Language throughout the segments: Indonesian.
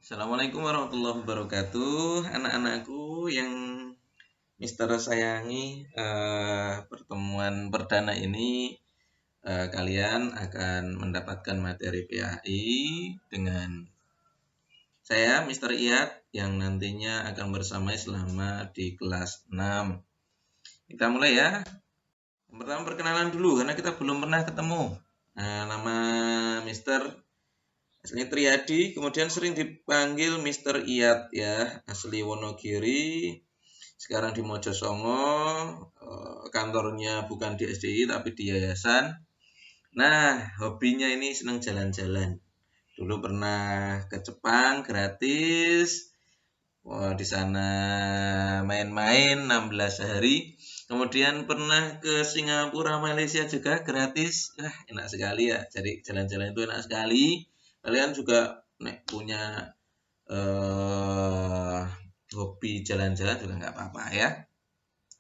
Assalamualaikum warahmatullahi wabarakatuh, anak-anakku yang Mister sayangi. Pertemuan perdana ini kalian akan mendapatkan materi PAI dengan saya, Mister Iyad, yang nantinya akan bersama selama di kelas 6. Kita mulai ya. Yang pertama perkenalan dulu, karena kita belum pernah ketemu. Nama Mister aslinya Triadi, kemudian sering dipanggil Mister Iyad ya, asli Wonogiri, sekarang di Mojosongo, kantornya bukan di SDI tapi di yayasan. Nah, hobinya ini senang jalan-jalan. Dulu pernah ke Jepang gratis, di sana main-main 16 hari. Kemudian pernah ke Singapura, Malaysia juga gratis. Enak sekali ya, jadi jalan-jalan itu enak sekali. Kalian juga punya hobi jalan-jalan juga nggak apa-apa ya.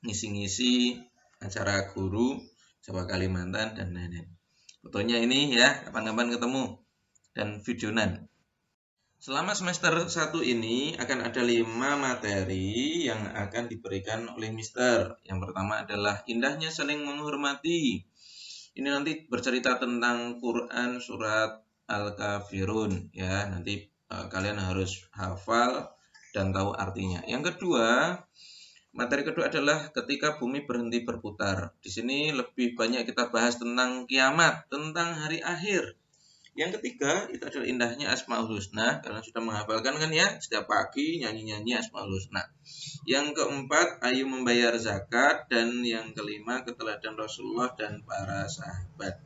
Ngisi-ngisi acara guru Jawa Kalimantan dan lain-lain. Fotonya ini ya, kapan-kapan ketemu dan videonan. Selama semester 1 ini akan ada 5 materi yang akan diberikan oleh Mister. Yang pertama adalah indahnya saling menghormati. Ini nanti bercerita tentang Quran surat Al-Kafirun ya. Nanti kalian harus hafal dan tahu artinya. Yang kedua, materi kedua adalah ketika bumi berhenti berputar. Di sini lebih banyak kita bahas tentang kiamat, tentang hari akhir. Yang ketiga, itu adalah indahnya Asmaul Husna. Kalian sudah menghafalkan kan ya, setiap pagi nyanyi-nyanyi Asmaul Husna. Yang keempat, ayo membayar zakat. Dan yang kelima, keteladanan Rasulullah dan para sahabat.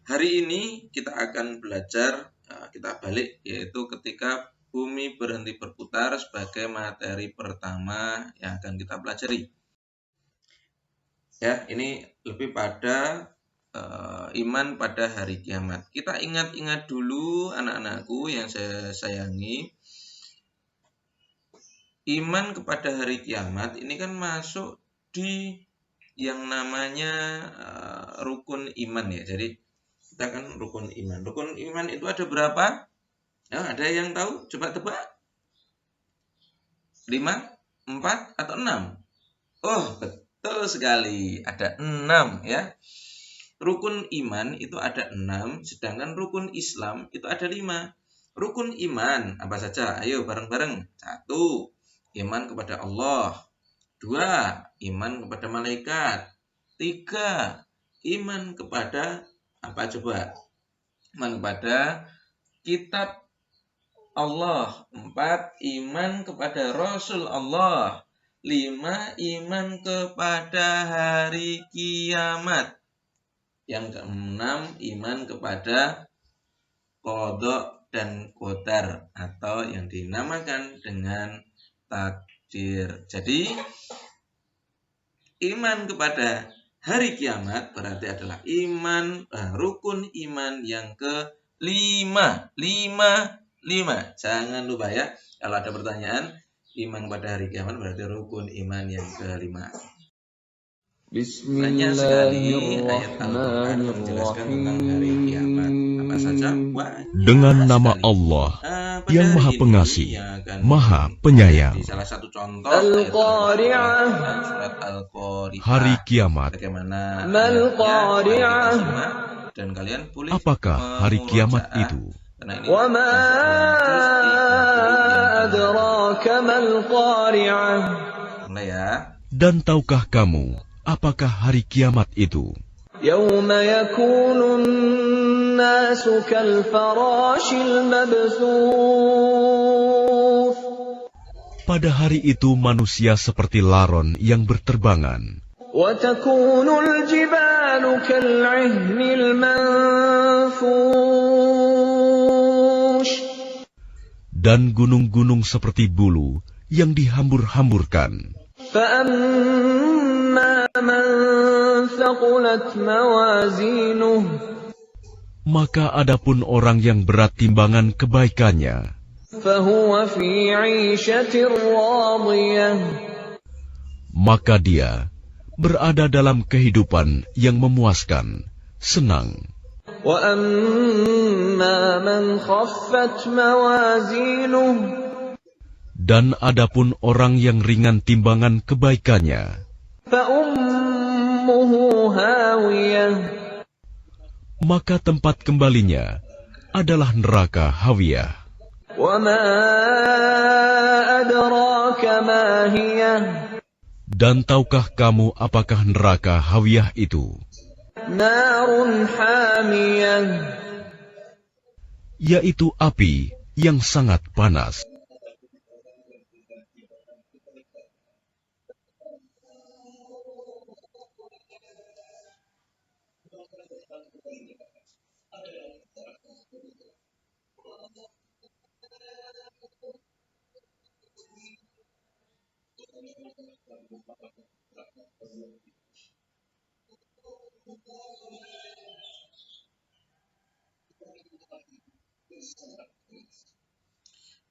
Hari ini kita akan belajar, kita balik, yaitu ketika bumi berhenti berputar sebagai materi pertama yang akan kita pelajari. Ya, ini lebih pada iman pada hari kiamat. Kita ingat-ingat dulu anak-anakku yang saya sayangi. Iman kepada hari kiamat ini kan masuk di yang namanya rukun iman ya. Jadi kita kan rukun iman. Rukun iman itu ada berapa? Ada yang tahu? Coba tebak. 5, 4, atau 6? Oh, betul sekali. Ada 6 ya. Rukun iman itu ada 6, sedangkan rukun Islam itu ada 5. Rukun iman apa saja? Ayo bareng-bareng. 1, iman kepada Allah. 2, iman kepada malaikat. 3, iman kepada apa coba? Iman kepada kitab Allah. 4, iman kepada Rasul Allah. 5, iman kepada hari kiamat. Yang keenam, iman kepada qada dan qadar atau yang dinamakan dengan takdir. Jadi iman kepada hari kiamat berarti adalah iman, rukun iman yang ke-5. 5. Jangan lupa ya, kalau ada pertanyaan, iman pada hari kiamat berarti rukun iman yang ke-5. Banyak sekali ayat Al-Quran menjelaskan tentang hari kiamat. Apa saja? Dengan nama Allah yang Maha Pengasih, Maha Penyayang. Salah satu contoh ayat Al-Qari'ah, surat Al-Qari'ah. Hari kiamat. Bagaimana? Dan kalian boleh apakah hari kiamat itu? Wa ma adraka mal qari'ah. Dan tahukah kamu apakah hari kiamat itu? Yauma yakunun nasu kal farashil mabthuth. Pada hari itu manusia seperti laron yang berterbangan. Wa takunul jibalu kal 'ihnil manfush. Dan gunung-gunung seperti bulu yang dihambur-hamburkan. Maka adapun orang yang berat timbangan kebaikannya, maka dia berada dalam kehidupan yang memuaskan, senang. وَأَمَّا مَنْ خَفَّتْ مَوَازِينُهُ Dan adapun orang yang ringan timbangan kebaikannya, فَأُمُّهُ هَاوِيَةٌ maka tempat kembalinya adalah neraka Hawiyah. وَمَا أَدْرَاكَ مَا هِيَهْ Dan tahukah kamu apakah neraka Hawiyah itu? نَارٌ حَامِيَةٌ Yaitu api yang sangat panas.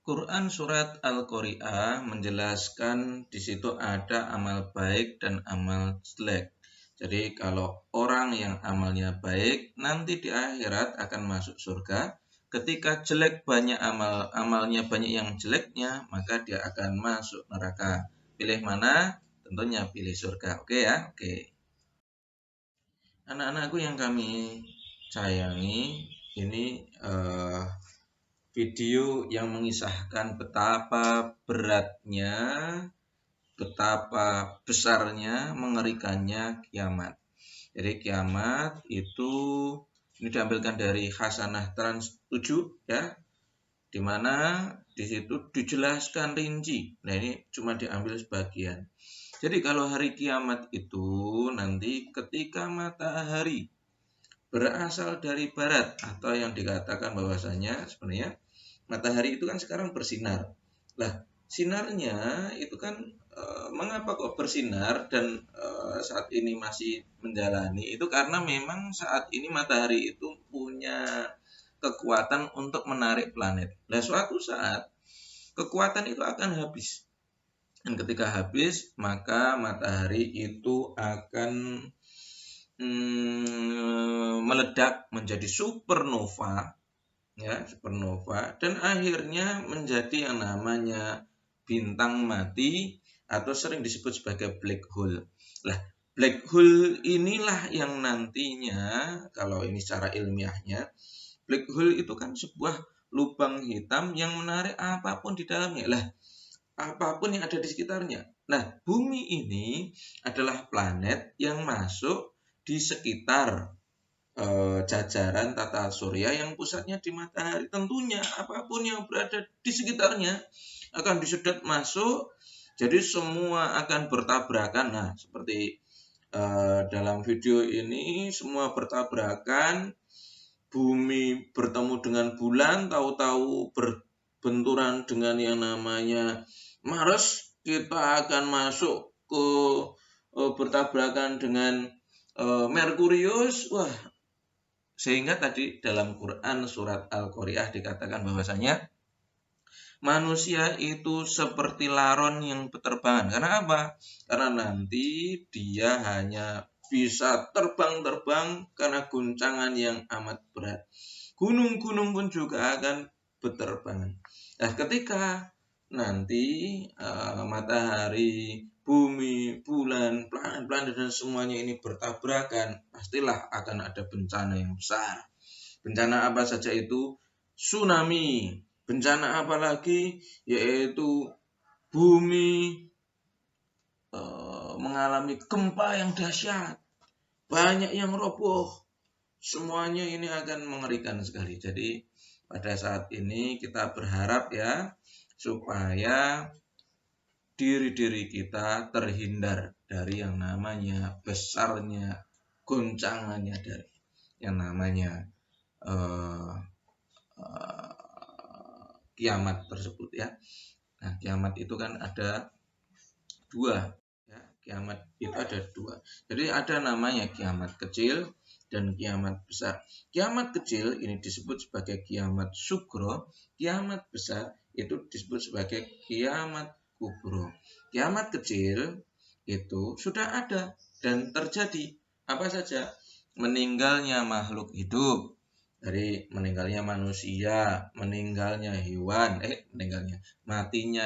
Quran surat Al-Qari'ah menjelaskan di situ ada amal baik dan amal jelek. Jadi kalau orang yang amalnya baik nanti di akhirat akan masuk surga. Ketika jelek amalnya banyak yang jeleknya, maka dia akan masuk neraka. Pilih mana? Tentunya pilih surga. Oke ya? Oke. Anak-anakku yang kami sayangi, ini video yang mengisahkan betapa beratnya, betapa besarnya, mengerikannya kiamat. Jadi kiamat itu ini diambilkan dari Hasanah Trans 7 ya, di mana di situ dijelaskan rinci. Nah, ini cuma diambil sebagian. Jadi kalau hari kiamat itu nanti ketika matahari berasal dari barat, atau yang dikatakan bahwasanya sebenarnya matahari itu kan sekarang bersinar. Lah, sinarnya itu kan mengapa kok bersinar dan saat ini masih menjalani? Itu karena memang saat ini matahari itu punya kekuatan untuk menarik planet. Nah, suatu saat kekuatan itu akan habis. Dan ketika habis, maka matahari itu akan meledak menjadi supernova, ya, supernova, dan akhirnya menjadi yang namanya bintang mati atau sering disebut sebagai black hole. Lah, black hole inilah yang nantinya, kalau ini secara ilmiahnya, black hole itu kan sebuah lubang hitam yang menarik apapun di dalamnya. Lah, apapun yang ada di sekitarnya. Nah, bumi ini adalah planet yang masuk di sekitar jajaran tata surya yang pusatnya di matahari. Tentunya apapun yang berada di sekitarnya akan disedot masuk, jadi semua akan bertabrakan. Nah, seperti dalam video ini semua bertabrakan, bumi bertemu dengan bulan, tahu-tahu berbenturan dengan yang namanya Mars, kita akan masuk ke bertabrakan dengan Merkurius. Wah, sehingga tadi dalam Quran surat Al-Qari'ah dikatakan bahwasanya manusia itu seperti laron yang berterbangan. Karena apa? Karena nanti dia hanya bisa terbang-terbang karena guncangan yang amat berat. Gunung-gunung pun juga akan berterbangan. Nah, ketika nanti matahari, bumi, bulan, planet-planet dan semuanya ini bertabrakan, pastilah akan ada bencana yang besar. Bencana apa saja itu? Tsunami. Bencana apa lagi? Yaitu bumi mengalami gempa yang dahsyat. Banyak yang roboh. Semuanya ini akan mengerikan sekali. Jadi pada saat ini kita berharap ya, supaya diri-diri kita terhindar dari yang namanya besarnya goncangannya dari yang namanya kiamat tersebut ya. Nah, kiamat itu kan ada dua ya. Kiamat itu ada dua. Jadi ada namanya kiamat kecil dan kiamat besar. Kiamat kecil ini disebut sebagai kiamat sugro, kiamat besar itu disebut sebagai kiamat kubro. Kiamat kecil itu sudah ada dan terjadi. Apa saja? Meninggalnya makhluk hidup, dari meninggalnya manusia, matinya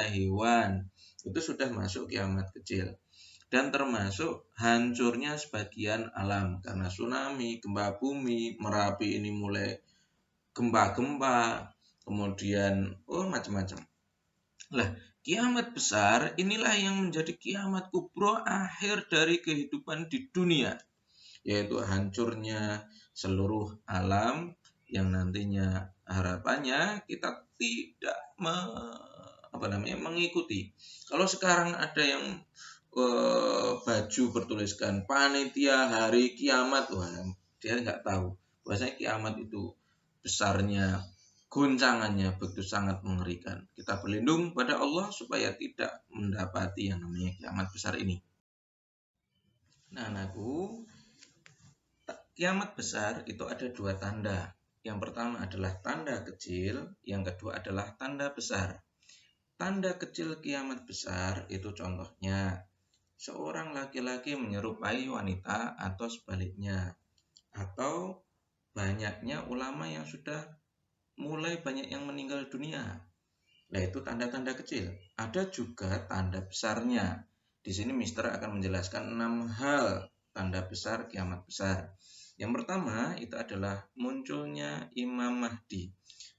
hewan, itu sudah masuk kiamat kecil. Dan termasuk hancurnya sebagian alam karena tsunami, gempa bumi, Merapi ini mulai gempa-gempa, kemudian macam-macam. Lah, kiamat besar inilah yang menjadi kiamat kubro, akhir dari kehidupan di dunia, yaitu hancurnya seluruh alam yang nantinya harapannya kita tidak mengikuti. Kalau sekarang ada yang baju bertuliskan panitia hari kiamat, dia nggak tahu bahwasanya kiamat itu besarnya, goncangannya begitu sangat mengerikan. Kita berlindung pada Allah supaya tidak mendapati yang namanya kiamat besar ini. Nah, anakku, kiamat besar itu ada dua tanda. Yang pertama adalah tanda kecil, yang kedua adalah tanda besar. Tanda kecil kiamat besar itu contohnya seorang laki-laki menyerupai wanita atau sebaliknya, atau banyaknya ulama yang sudah mulai banyak yang meninggal dunia. Nah, itu tanda-tanda kecil. Ada juga tanda besarnya. Di sini Mister akan menjelaskan 6 hal tanda besar kiamat besar. Yang pertama itu adalah munculnya Imam Mahdi.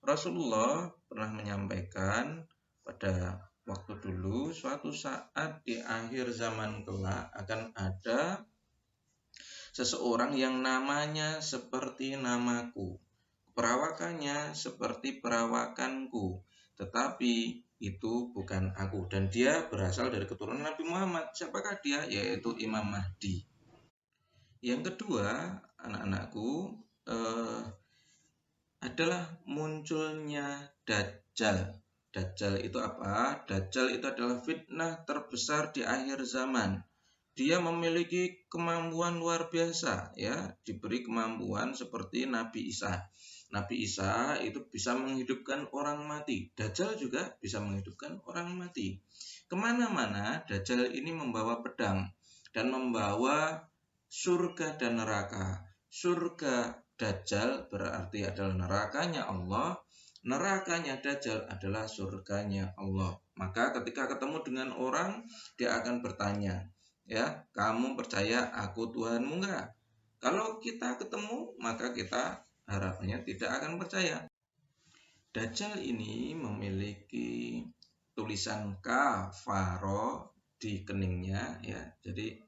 Rasulullah pernah menyampaikan pada waktu dulu, suatu saat di akhir zaman kelak akan ada seseorang yang namanya seperti namaku, perawakannya seperti perawakanku, tetapi itu bukan aku, dan dia berasal dari keturunan Nabi Muhammad. Siapakah dia? Yaitu Imam Mahdi. Yang kedua, anak-anakku, adalah munculnya Dajjal. Dajjal itu apa? Dajjal itu adalah fitnah terbesar di akhir zaman. Dia memiliki kemampuan luar biasa, ya, diberi kemampuan seperti Nabi Isa. Nabi Isa itu bisa menghidupkan orang mati. Dajjal juga bisa menghidupkan orang mati. Kemana-mana Dajjal ini membawa pedang dan membawa surga dan neraka. Surga Dajjal berarti adalah nerakanya Allah, nerakanya Dajjal adalah surganya Allah. Maka ketika ketemu dengan orang, dia akan bertanya, ya, kamu percaya aku Tuhanmu enggak? Kalau kita ketemu, maka kita harapannya tidak akan percaya. Dajjal ini memiliki tulisan kafaro di keningnya, ya. Jadi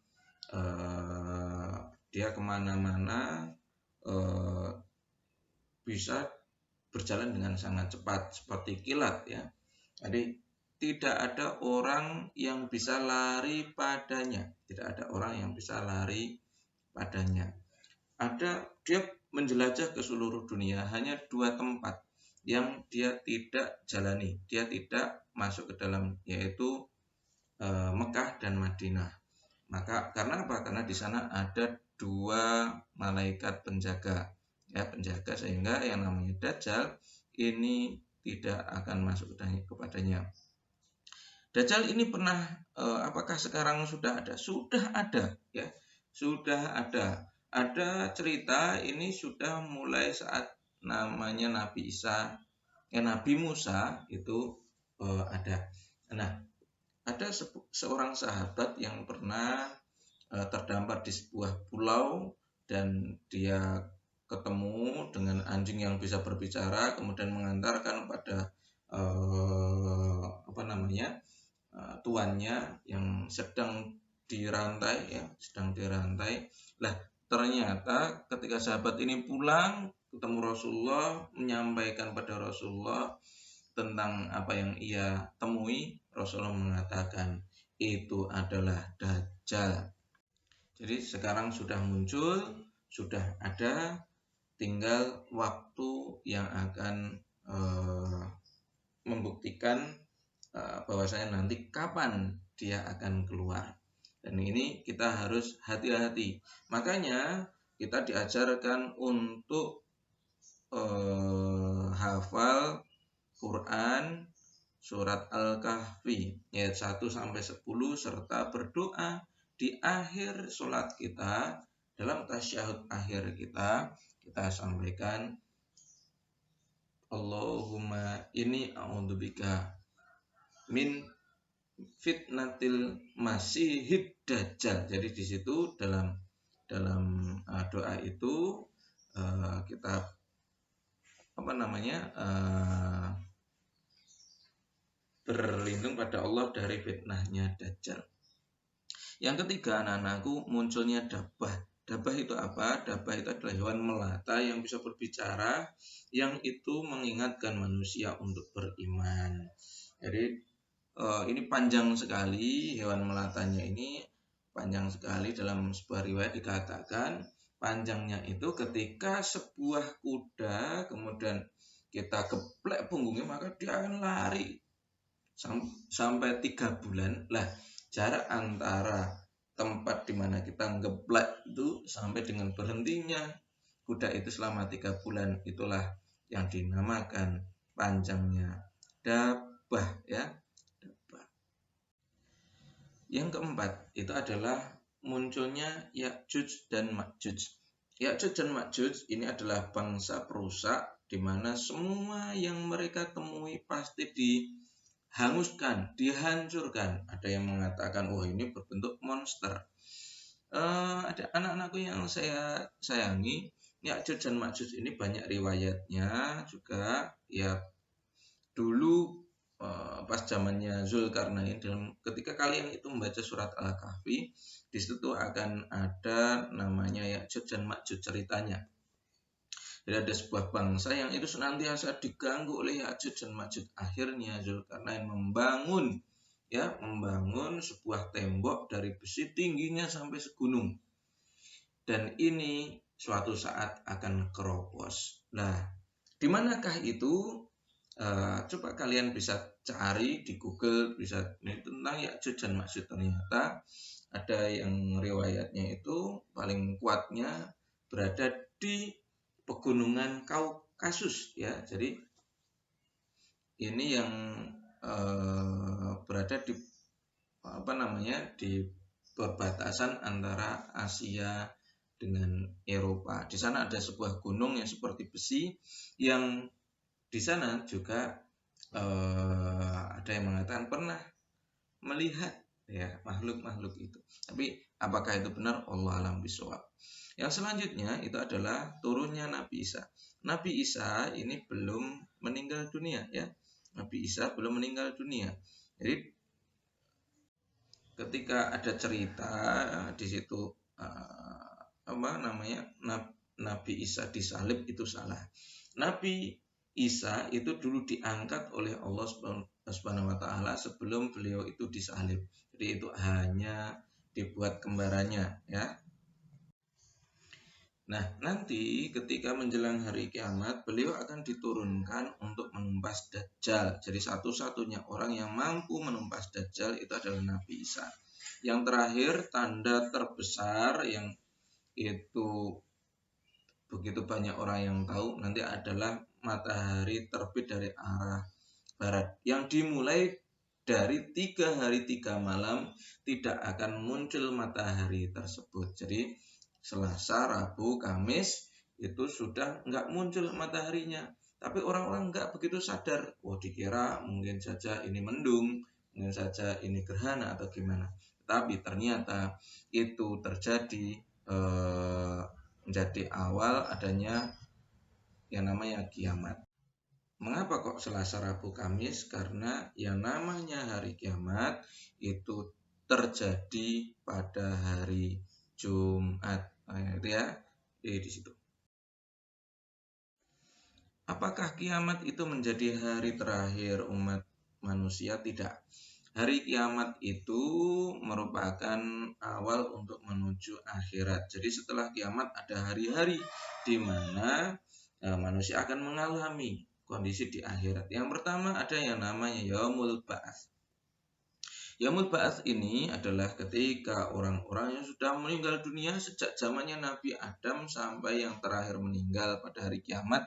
dia kemana-mana bisa berjalan dengan sangat cepat seperti kilat, ya. Jadi tidak ada orang yang bisa lari padanya. Tidak ada orang yang bisa lari padanya. Dia menjelajah ke seluruh dunia, hanya 2 tempat yang dia tidak jalani, dia tidak masuk ke dalam, yaitu Mekah dan Madinah. Maka karena apa? Karena di sana ada 2 malaikat penjaga, ya, penjaga, sehingga yang namanya Dajjal ini tidak akan masuk kepadanya. Dajjal ini pernah apakah sekarang sudah ada? Sudah ada, ya. Sudah ada. Ada cerita ini sudah mulai saat namanya Nabi Musa itu ada. Nah, ada seorang sahabat yang pernah terdampar di sebuah pulau dan dia ketemu dengan anjing yang bisa berbicara, kemudian mengantarkan pada tuannya yang sedang dirantai, ya, Lah, ternyata ketika sahabat ini pulang ketemu Rasulullah, menyampaikan pada Rasulullah tentang apa yang ia temui, Rasulullah mengatakan itu adalah Dajjal. Jadi sekarang sudah muncul, sudah ada, tinggal waktu yang akan membuktikan bahwasanya nanti kapan dia akan keluar. Dan ini kita harus hati-hati. Makanya kita diajarkan untuk hafal Quran surat Al-Kahfi ayat 1 sampai 10 serta berdoa di akhir sholat kita, dalam tasyahud akhir kita sampaikan Allahumma ini a'udzubika min fitnatil masihid dajjal. Jadi di situ dalam doa itu kita berlindung pada Allah dari fitnahnya dajjal. Yang ketiga, anak-anakku, munculnya dabah. Dabah itu apa? Dabah itu adalah hewan melata yang bisa berbicara, yang itu mengingatkan manusia untuk beriman. Jadi ini panjang sekali, hewan melatanya ini panjang sekali. Dalam sebuah riwayat dikatakan panjangnya itu ketika sebuah kuda kemudian kita geplek punggungnya, maka dia akan lari sampai 3 bulan. Lah, jarak antara tempat di mana kita ngeplek itu sampai dengan berhentinya kuda itu selama 3 bulan, itulah yang dinamakan panjangnya dabah, ya. Dabah. Yang keempat itu adalah munculnya Ya'juj dan Ma'juj. Ya'juj dan Ma'juj ini adalah bangsa perusak di mana semua yang mereka temui pasti dihanguskan, dihancurkan. Ada yang mengatakan, oh ini berbentuk monster. Ada anak-anakku yang saya sayangi, Ya'juj dan Ma'juj ini banyak riwayatnya juga. Ya, dulu pas zamannya Zulkarnain, ketika kalian itu membaca surat Al-Kahfi, di situ akan ada namanya Ya'juj dan Ma'juj ceritanya. Jadi ada sebuah bangsa yang itu senantiasa diganggu oleh Ya'juj dan Ma'juj. Akhirnya Zulkarnain membangun sebuah tembok dari besi tingginya sampai segunung. Dan ini suatu saat akan keropos. Nah, di manakah itu? Coba kalian bisa cari di Google, bisa tentang Ya'juj dan Ma'juj. Ternyata ada yang riwayatnya itu paling kuatnya berada di pegunungan Kaukasus, ya. Jadi ini yang berada di di perbatasan antara Asia dengan Eropa. Di sana ada sebuah gunung yang seperti besi, yang di sana juga ada yang mengatakan pernah melihat, ya, makhluk-makhluk itu. Tapi apakah itu benar? Allah alam bisawab. Yang selanjutnya itu adalah turunnya Nabi Isa. Nabi Isa ini belum meninggal dunia, ya. Nabi Isa belum meninggal dunia. Jadi ketika ada cerita di situ Nabi Isa disalib, itu salah. Nabi Isa itu dulu diangkat oleh Allah Subhanahu wa taala sebelum beliau itu disalib. Jadi itu hanya dibuat kembarannya, ya. Nah, nanti ketika menjelang hari kiamat, beliau akan diturunkan untuk menumpas Dajjal. Jadi satu-satunya orang yang mampu menumpas Dajjal itu adalah Nabi Isa. Yang terakhir, tanda terbesar yang itu begitu banyak orang yang tahu nanti adalah matahari terbit dari arah barat, yang dimulai dari 3 hari 3 malam tidak akan muncul matahari tersebut. Jadi Selasa, Rabu, Kamis itu sudah nggak muncul mataharinya. Tapi orang-orang nggak begitu sadar. Dikira mungkin saja ini mendung, mungkin saja ini gerhana atau gimana. Tapi ternyata itu terjadi menjadi awal adanya yang namanya kiamat. Mengapa kok Selasa, Rabu, Kamis? Karena yang namanya hari kiamat itu terjadi pada hari Jumat. Nah, itu, ya, di situ. Apakah kiamat itu menjadi hari terakhir umat manusia? Tidak. Hari kiamat itu merupakan awal untuk menuju akhirat. Jadi setelah kiamat ada hari-hari di mana manusia akan mengalami kondisi di akhirat. Yang pertama ada yang namanya Yaumul Ba'ats. Yaumul Ba'ats ini adalah ketika orang-orang yang sudah meninggal dunia sejak zamannya Nabi Adam sampai yang terakhir meninggal pada hari kiamat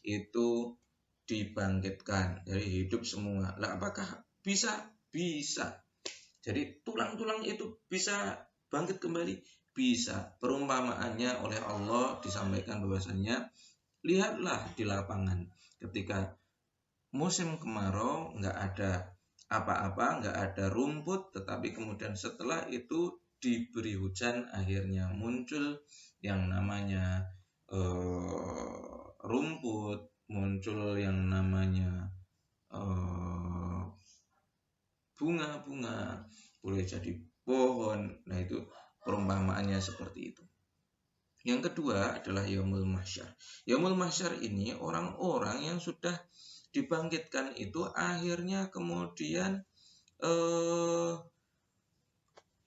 itu dibangkitkan, jadi hidup semua. Lah, apakah bisa? Bisa. Jadi tulang-tulang itu bisa bangkit kembali? Bisa. Perumpamaannya oleh Allah disampaikan bahwasanya lihatlah di lapangan, Ketika musim kemarau nggak ada apa-apa, nggak ada rumput, tetapi kemudian setelah itu diberi hujan, akhirnya muncul yang namanya rumput, muncul yang namanya bunga-bunga, boleh jadi pohon. Nah, itu perumpamaannya seperti itu. Yang kedua adalah yaumul mahsyar. Yaumul mahsyar ini orang-orang yang sudah dibangkitkan itu akhirnya kemudian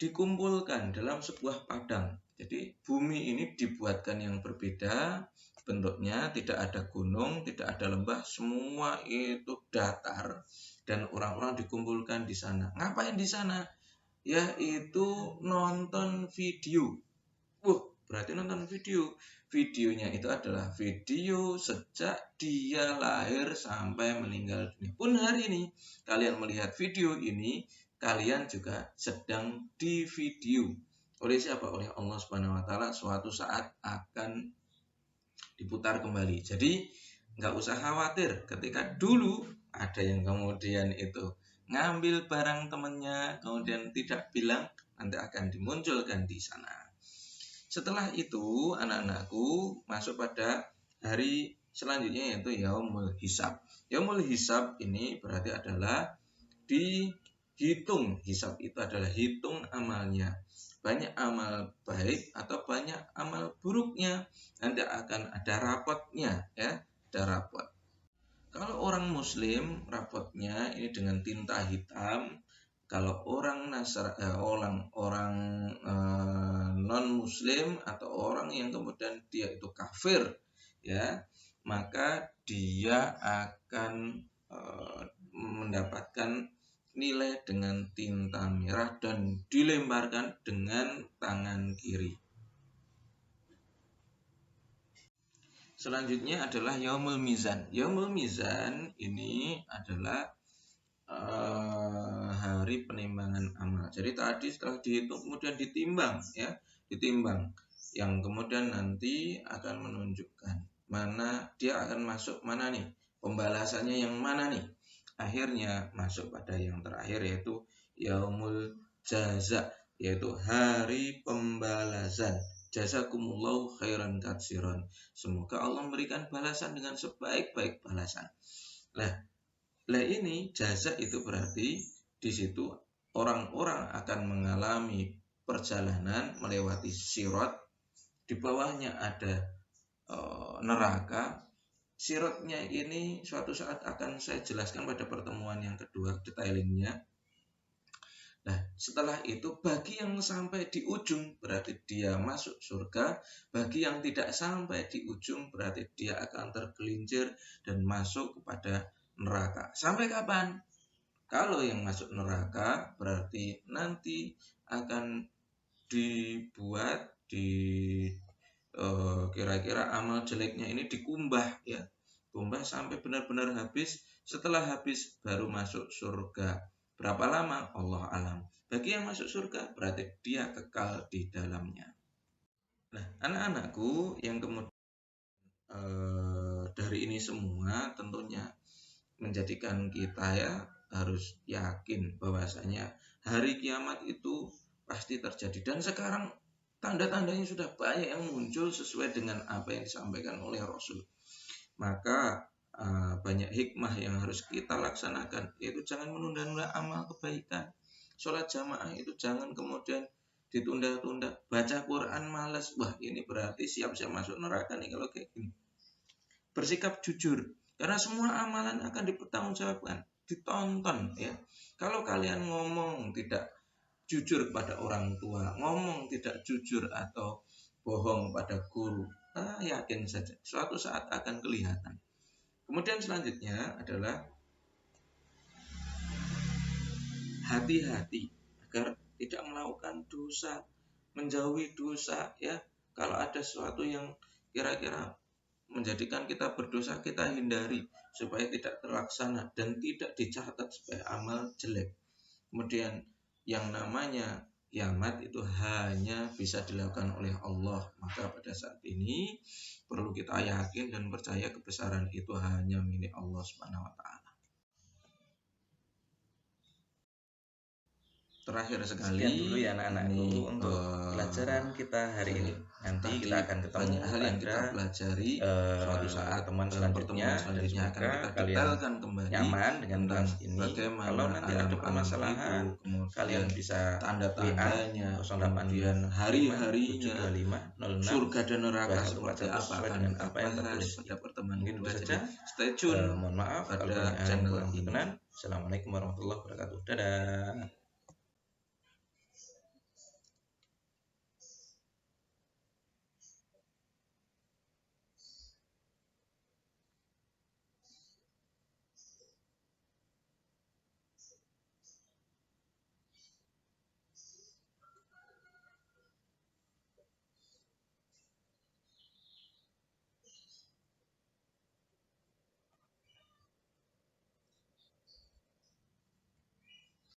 dikumpulkan dalam sebuah padang. Jadi bumi ini dibuatkan yang berbeda bentuknya, tidak ada gunung, tidak ada lembah, semua itu datar dan orang-orang dikumpulkan di sana. Ngapain di sana? Yaitu nonton video. Berarti nonton video. Videonya itu adalah video sejak dia lahir sampai meninggal dunia. Pun hari ini kalian melihat video ini, kalian juga sedang di video. Oleh siapa? Oleh Allah Subhanahu wa taala, suatu saat akan diputar kembali. Jadi nggak usah khawatir ketika dulu ada yang kemudian itu ngambil barang temennya, kemudian tidak bilang, nanti akan dimunculkan di sana. Setelah itu anak-anakku masuk pada hari selanjutnya, yaitu yaumul hisab. Yaumul hisab ini berarti adalah dihitung. Hisab itu adalah hitung amalnya. Banyak amal baik atau banyak amal buruknya. Nanti akan ada rapotnya, ya, ada rapot. Kalau orang muslim, rapotnya ini dengan tinta hitam. Kalau orang orang non muslim atau orang yang kemudian dia itu kafir, ya, maka dia akan mendapatkan nilai dengan tinta merah dan dilemparkan dengan tangan kiri. Selanjutnya adalah yaumul mizan. Yaumul mizan ini adalah hari penimbangan amal. Jadi tadi setelah dihitung kemudian ditimbang, ya, ditimbang, yang kemudian nanti akan menunjukkan mana dia akan masuk mana nih, pembalasannya yang mana nih. Akhirnya masuk pada yang terakhir, yaitu yaumul jaza, yaitu hari pembalasan. Jazakumullahu khairan katsiran. Semoga Allah memberikan balasan dengan sebaik-baik balasan. Lah ini jaza itu berarti di situ orang-orang akan mengalami perjalanan melewati sirat, di bawahnya ada neraka. Siratnya ini suatu saat akan saya jelaskan pada pertemuan yang kedua detailingnya. Nah, setelah itu bagi yang sampai di ujung berarti dia masuk surga, bagi yang tidak sampai di ujung berarti dia akan tergelincir dan masuk kepada neraka. Sampai kapan? Kalau yang masuk neraka berarti nanti akan dibuat kira-kira amal jeleknya ini dikumbah, ya. Kumbah sampai benar-benar habis. Setelah habis baru masuk surga. Berapa lama? Allah alam. Bagi yang masuk surga berarti dia kekal di dalamnya. Nah, anak-anakku yang kemudian dari ini semua tentunya menjadikan kita, ya, harus yakin bahwasanya hari kiamat itu pasti terjadi. Dan sekarang tanda-tandanya sudah banyak yang muncul sesuai dengan apa yang disampaikan oleh Rasul. Maka banyak hikmah yang harus kita laksanakan, yaitu jangan menunda-nunda amal kebaikan. Sholat jamaah itu jangan kemudian ditunda-tunda. Baca Quran malas, wah ini berarti siap-siap masuk neraka nih kalau kayak gini. Bersikap jujur, karena semua amalan akan dipertanggungjawabkan, ditonton, ya. Kalau kalian ngomong tidak jujur kepada orang tua, ngomong tidak jujur atau bohong pada guru, yakin saja suatu saat akan kelihatan. Kemudian selanjutnya adalah hati-hati agar tidak melakukan dosa, menjauhi dosa, ya. Kalau ada sesuatu yang kira-kira menjadikan kita berdosa, kita hindari supaya tidak terlaksana dan tidak dicatat sebagai amal jelek. Kemudian yang namanya kiamat itu hanya bisa dilakukan oleh Allah. Maka pada saat ini perlu kita yakin dan percaya kebesaran itu hanya milik Allah Subhanahu wa taala. Terakhir sekali, sekian dulu ya anak-anakku untuk pelajaran kita hari ini. Nanti kita akan ketemu banyak hal yang kita pelajari suatu saat pertemuan selanjutnya akan kita kalian detailkan kembali nyaman dengan tentang kelas ini. bagaimana Kalau nanti ada alam-alam permasalahan, itu, kemudian kalian bisa tanda-tandanya, kemudian 08 hari-harinya, 725 06 surga dan neraka 21 seperti apa sesuai akan dengan kita apa yang bahas tertulis. pada pertemuan Mungkin kedua. itu Jadi saja. stay tune Mohon maaf kalau pada channel ini. berkenan. Assalamualaikum warahmatullahi wabarakatuh. Dadah.